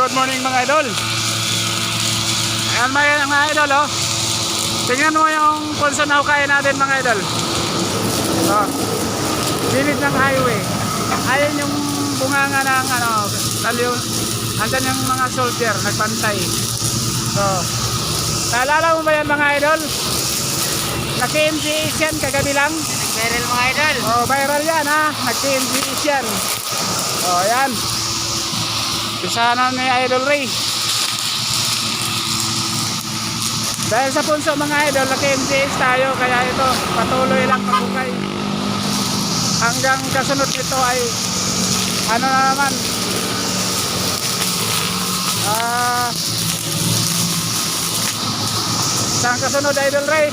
Good morning mga idol. Ayan mga idol oh. Tingnan mo yung pulso na hukayin natin mga idol. Oh. Gilid ng highway. Ayan yung bunganga ng talyon. Andyan yung mga soldier nagpantay. So, naalala mo ba yan mga idol? Nag-TMGS yan kagabi lang. Viral mga idol. Oh, viral yan ha. Nag-TMGS yan. Oh, yan. Pisahan ni Idol Ray. Dahil sa punso mga idol, nag-MJS tayo, kaya ito patuloy lang pagkukay hanggang kasunod nito ay ano na naman saan kasunod Idol Ray?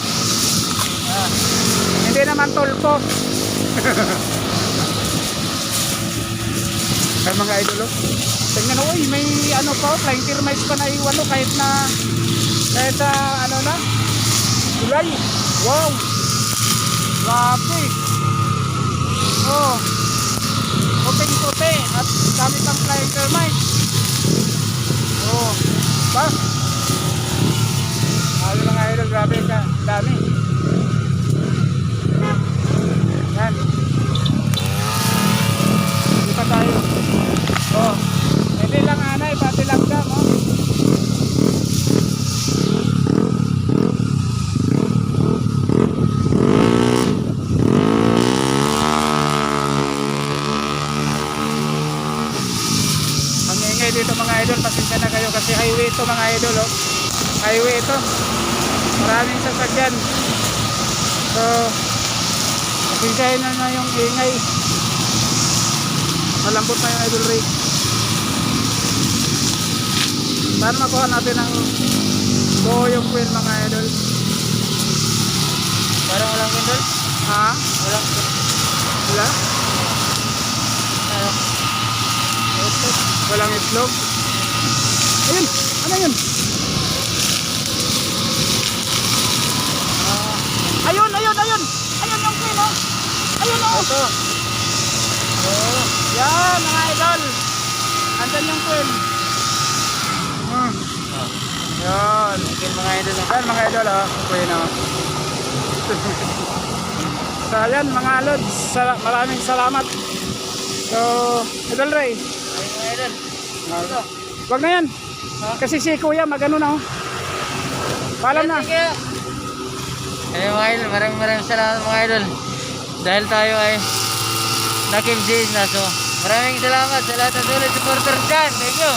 Hindi naman tulpo. Ay mga idol oh. Tingnan oh, may ano pa, flying termites pa na iwan oh, kahit ano na July. Wow, grabe. Oh, puting puti at dami pang flying termites. Oh, ba? Ano mga idol, grabe ka, dami. Yan. Hindi pa tayo. Oh, hindi lang anay, pati lang dam oh. Dito mga idol, pasensya na kayo kasi highway ito mga idol oh. Highway ito, maraming sasakyan. So pasensyahin na yung ingay. Malambot na yung Idol Ray. Paano makuha natin ang buo yung queen mga idol? Parang walang idol. Ha? Walang. Wala? Ano? Walang itlog. Ayun, ano yun? Ayun yung queen oh. Ayun oh. Ito. Oh, yan mga idol. Andyan yung queen. Yan. Again mga idol. Yan mga idol oh. Queen oh. So yan mga lods, maraming salamat. So Idol Ray, Ay mga idol. wag na yan. Kasi si Kuya magano na oh. Paalam na. Thank you. Ay mga idol, maraming salamat mga idol. Dahil tayo ay nag-MJS na, so maraming salamat sa lahat ng solid supporters dyan. Thank you.